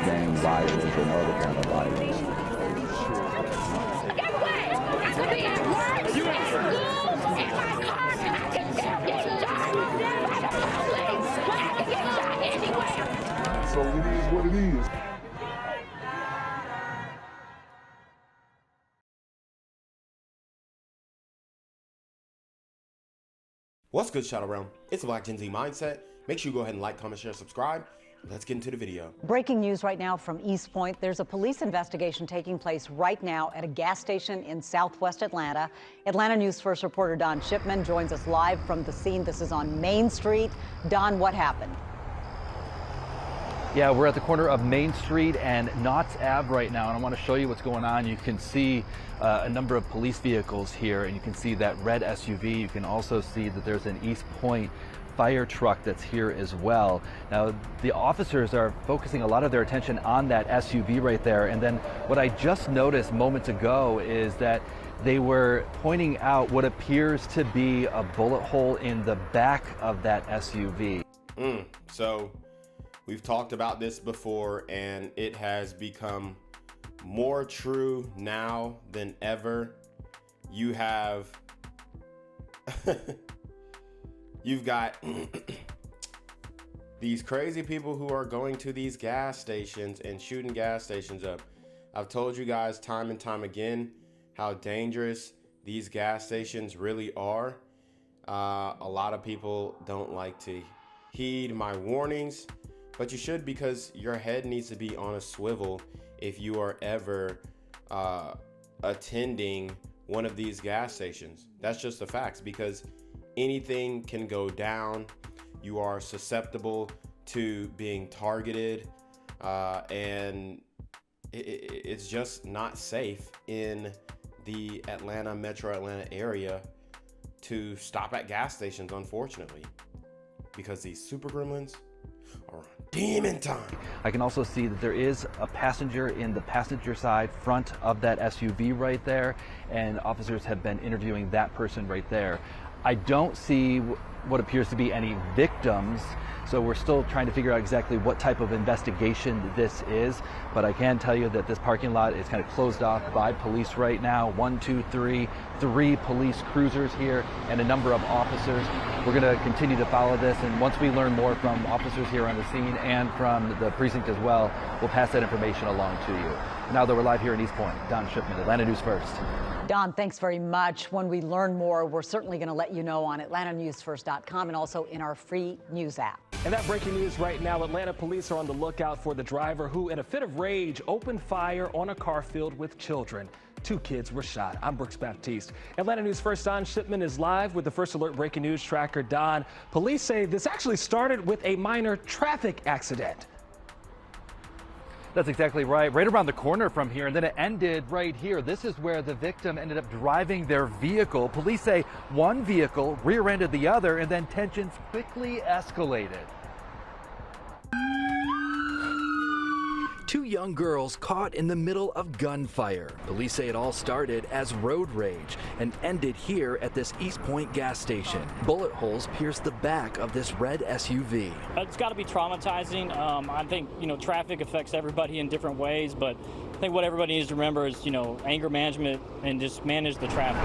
gang violence and other kind of violence. Get away! I could be at work, at school, in my car, and I can still get shot by the police, but I can get shot anywhere. So it is what it is. What's good, Shadow Realm? It's the Black Gen Z Mindset. Make sure you go ahead and like, comment, share, subscribe. Let's get into the video. Breaking news right now from East Point. There's a police investigation taking place right now at a gas station in southwest Atlanta. Atlanta News First reporter Don Shipman joins us live from the scene. This is on Main Street. Don, what happened? Yeah, we're at the corner of Main Street and Knott's Ave right now, and I want to show you what's going on. You can see a number of police vehicles here, and you can see that red SUV. You can also see that there's an East Point fire truck that's here as well. Now, the officers are focusing a lot of their attention on that SUV right there, and then what I just noticed moments ago is that they were pointing out what appears to be a bullet hole in the back of that SUV. So we've talked about this before, and it has become more true now than ever. You have you've got these crazy people who are going to these gas stations and shooting gas stations up. I've told you guys time and time again how dangerous these gas stations really are. A lot of people don't like to heed my warnings, but you should, because your head needs to be on a swivel if you are ever attending one of these gas stations. That's just the facts, because anything can go down. You are susceptible to being targeted, and it's just not safe in the metro Atlanta area to stop at gas stations, unfortunately, because these super gremlins are on demon time. I can also see that there is a passenger in the passenger side front of that SUV right there, and officers have been interviewing that person right there. I don't see what appears to be any victims, so we're still trying to figure out exactly what type of investigation this is, but I can tell you that this parking lot is kind of closed off by police right now. 1, 2, 3, 3 police cruisers here and a number of officers. We're going to continue to follow this, and once we learn more from officers here on the scene and from the precinct as well, we'll pass that information along to you. Now that we're live here in East Point, Don Shipman, Atlanta News First. Don, thanks very much. When we learn more, we're certainly going to let you know on AtlantaNewsFirst.com and also in our free news app. And that breaking news right now, Atlanta police are on the lookout for the driver who, in a fit of rage, opened fire on a car filled with children. 2 kids were shot. I'm Brooks Baptiste. Atlanta News First Don Shipman is live with the First Alert breaking news tracker. Don, police say this actually started with a minor traffic accident. That's exactly right. Right around the corner from here, and then it ended right here. This is where the victim ended up driving their vehicle. Police say one vehicle rear-ended the other, and then tensions quickly escalated. 2 young girls caught in the middle of gunfire. Police say it all started as road rage and ended here at this East Point gas station. Bullet holes pierced the back of this red SUV. It's got to be traumatizing. I think, traffic affects everybody in different ways, but I think what everybody needs to remember is, anger management and just manage the traffic.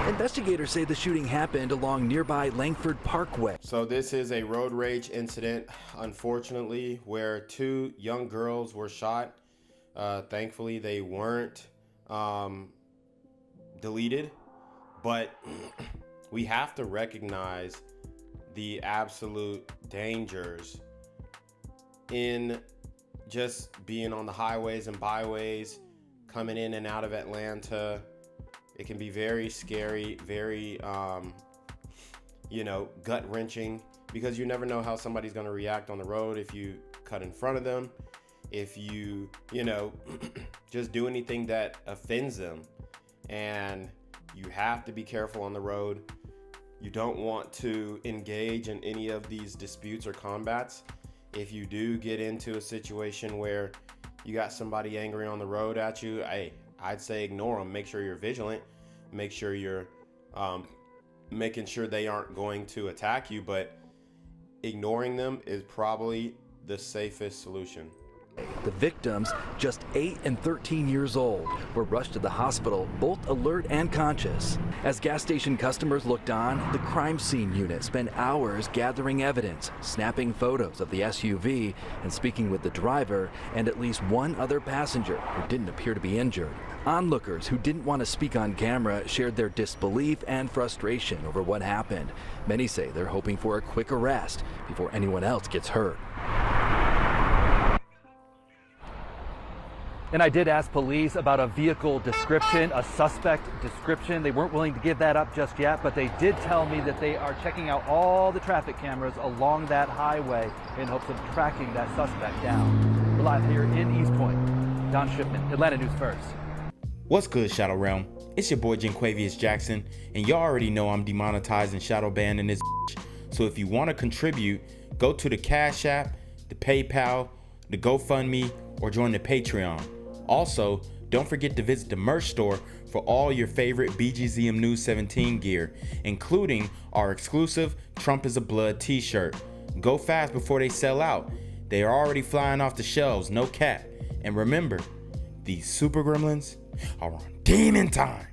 Investigators say the shooting happened along nearby Langford Parkway. So this is a road rage incident, unfortunately, where 2 young girls were shot. Thankfully, they weren't deleted, but we have to recognize the absolute dangers in just being on the highways and byways, coming in and out of Atlanta. It can be very scary, very, gut-wrenching, because you never know how somebody's going to react on the road if you cut in front of them, if you, just do anything that offends them. And you have to be careful on the road. You don't want to engage in any of these disputes or combats. If you do get into a situation where you got somebody angry on the road at you, I'd say ignore them. Make sure you're vigilant. Make sure you're making sure they aren't going to attack you, but ignoring them is probably the safest solution. The victims, just 8 and 13 years old, were rushed to the hospital, both alert and conscious. As gas station customers looked on, the crime scene unit spent hours gathering evidence, snapping photos of the SUV, and speaking with the driver and at least one other passenger who didn't appear to be injured. Onlookers who didn't want to speak on camera shared their disbelief and frustration over what happened. Many say they're hoping for a quick arrest before anyone else gets hurt. And I did ask police about a vehicle description, a suspect description. They weren't willing to give that up just yet, but they did tell me that they are checking out all the traffic cameras along that highway in hopes of tracking that suspect down. We're live here in East Point. Don Shipman, Atlanta News First. What's good, Shadow Realm? It's your boy Jenquavius Jackson, and y'all already know I'm demonetized and shadow banned in this bitch. So if you want to contribute, go to the Cash App, the PayPal, the GoFundMe, or join the Patreon. Also, don't forget to visit the merch store for all your favorite BGZM News 17 gear, including our exclusive Trump is a Blood t-shirt. Go fast before they sell out. They are already flying off the shelves, no cap. And remember, these super gremlins are on demon time.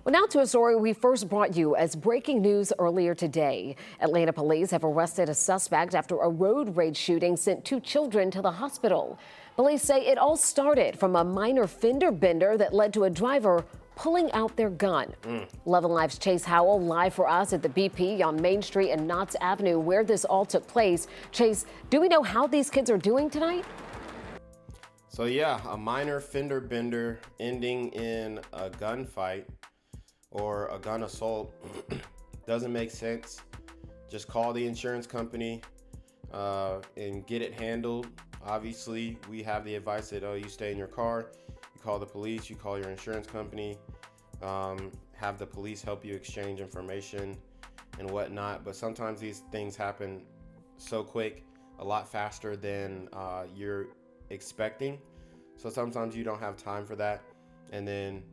Well, now to a story we first brought you as breaking news earlier today. Atlanta police have arrested a suspect after a road rage shooting sent 2 children to the hospital. Police say it all started from a minor fender bender that led to a driver pulling out their gun. 11 Live's Chase Howell live for us at the BP on Main Street and Knotts Avenue where this all took place. Chase, do we know how these kids are doing tonight? So yeah, a minor fender bender ending in a gunfight or a gun assault doesn't make sense. Just call the insurance company and get it handled. Obviously, we have the advice that, you stay in your car, you call the police, you call your insurance company, have the police help you exchange information and whatnot. But sometimes these things happen so quick, a lot faster than you're expecting. So sometimes you don't have time for that. And then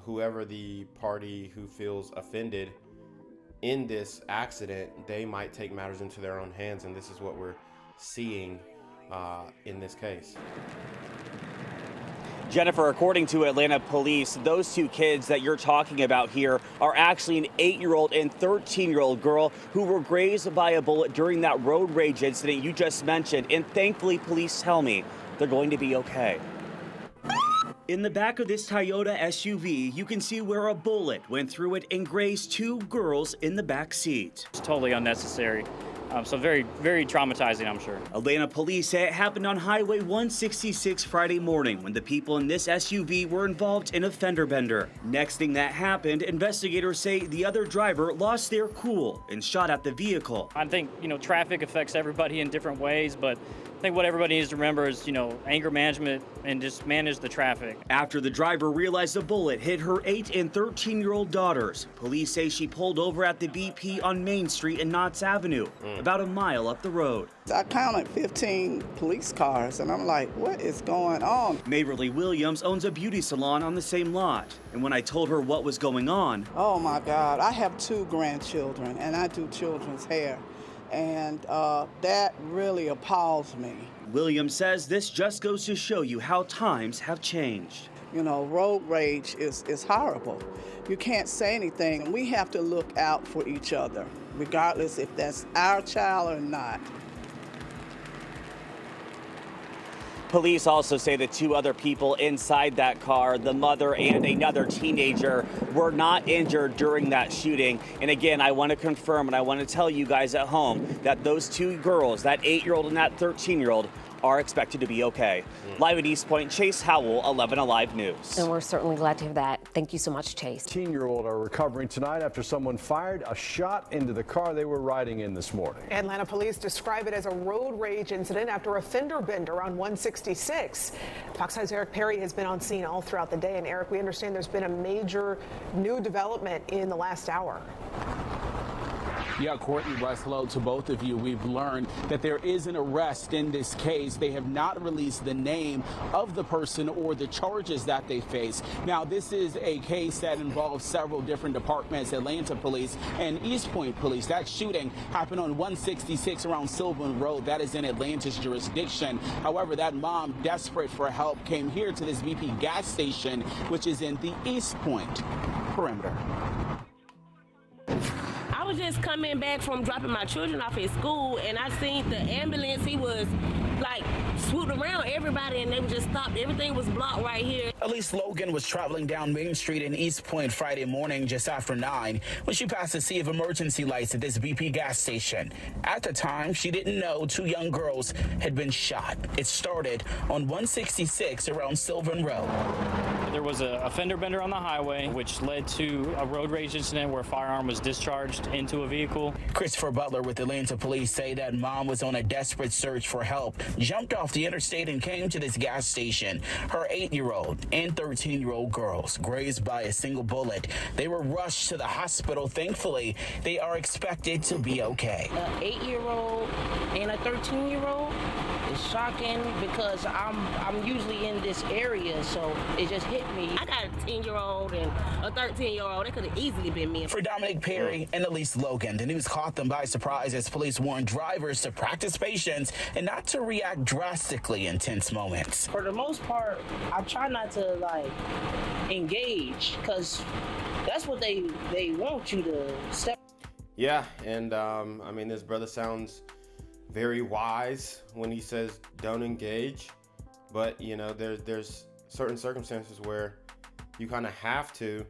whoever the party who feels offended in this accident, they might take matters into their own hands. And this is what we're seeing in this case. Jennifer, according to Atlanta police, those 2 kids that you're talking about here are actually an 8-year-old and 13-year-old girl who were grazed by a bullet during that road rage incident you just mentioned. And thankfully, police tell me they're going to be okay. In the back of this Toyota SUV, you can see where a bullet went through it and grazed 2 girls in the back seat. It's totally unnecessary. So very, very traumatizing, I'm sure. Atlanta police say it happened on Highway 166 Friday morning when the people in this SUV were involved in a fender bender. Next thing that happened, investigators say the other driver lost their cool and shot at the vehicle. I think, traffic affects everybody in different ways, but I think what everybody needs to remember is, anger management and just manage the traffic. After the driver realized the bullet hit her 8 and 13-year-old daughters, police say she pulled over at the BP on Main Street and Knotts Avenue, about a mile up the road. I counted 15 police cars, and I'm like, what is going on? Maverly Williams owns a beauty salon on the same lot. And when I told her what was going on... Oh, my God. I have 2 grandchildren, and I do children's hair. And that really appalls me. Williams says this just goes to show you how times have changed. Road rage is horrible. You can't say anything, and we have to look out for each other, regardless if that's our child or not. Police also say the 2 other people inside that car, the mother and another teenager, were not injured during that shooting. And again, I want to confirm and I want to tell you guys at home that those 2 girls, that 8-year-old and that 13-year-old, are expected to be okay. Live at East Point, Chase Howell, 11 Alive News. And we're certainly glad to hear that. Thank you so much, Chase. 18-year-old are recovering tonight after someone fired a shot into the car they were riding in this morning. Atlanta police describe it as a road rage incident after a fender bender on 166. Fox 5's Eric Perry has been on scene all throughout the day. And Eric, we understand there's been a major new development in the last hour. Yeah, Courtney, Russ, hello to both of you. We've learned that there is an arrest in this case. They have not released the name of the person or the charges that they face. Now, this is a case that involves several different departments, Atlanta Police and East Point Police. That shooting happened on 166 around Sylvan Road. That is in Atlanta's jurisdiction. However, that mom, desperate for help, came here to this BP gas station, which is in the East Point perimeter. I was just coming back from dropping my children off at school, and I seen the ambulance. He was like swooped around everybody, and they just stopped. Everything was blocked right here. Elise Logan was traveling down Main Street in East Point Friday morning just after 9 when she passed a sea of emergency lights at this BP gas station. At the time, she didn't know 2 young girls had been shot. It started on 166 around Sylvan Road. There was a fender bender on the highway, which led to a road rage incident where a firearm was discharged into a vehicle. Christopher Butler with Atlanta Police say that mom was on a desperate search for help, jumped off the interstate and came to this gas station. Her 8-year-old and 13-year-old girls grazed by a single bullet. They were rushed to the hospital. Thankfully, they are expected to be okay. An 8-year-old and a 13-year-old is shocking because I'm usually in this area, so it just hit me. I got a 10-year-old and a 13-year-old. That could have easily been me. For Dominic Perry and Elise Logan, the news caught them by surprise as police warned drivers to practice patience and not to react drastically in tense moments. For the most part, I try not to engage because that's what they want you to step. Yeah, and I mean, this brother sounds very wise when he says don't engage, but you know, there's certain circumstances where you kind of have to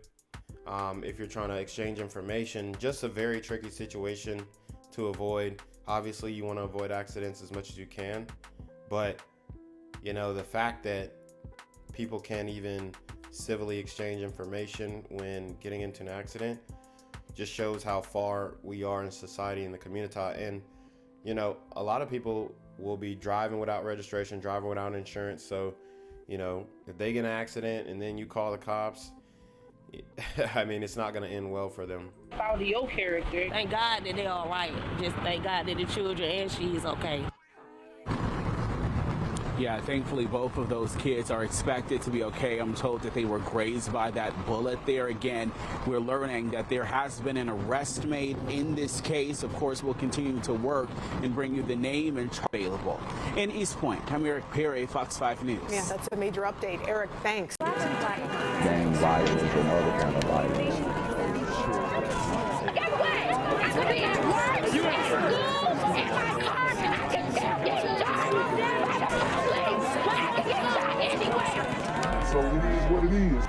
if you're trying to exchange information. Just a very tricky situation to avoid. Obviously, you want to avoid accidents as much as you can, but you know, the fact that people can't even civilly exchange information when getting into an accident just shows how far we are in society and the community. And you know, a lot of people will be driving without registration, driving without insurance. So, you know, if they get in an accident and then you call the cops, I mean, it's not going to end well for them. Proud of your character. Thank God that they're all right. Just thank God that the children and she's okay. Yeah, thankfully both of those kids are expected to be okay. I'm told that they were grazed by that bullet there. Again, we're learning that there has been an arrest made in this case. Of course, we'll continue to work and bring you the name and available. In East Point, I'm Eric Perry, Fox 5 News. Yeah, that's a major update. Eric, thanks. Gang violence and other kind of violence. Get away! I could be at work, at school, in my car, and I can still get shot by the police. I can get shot anywhere. So it is what it is.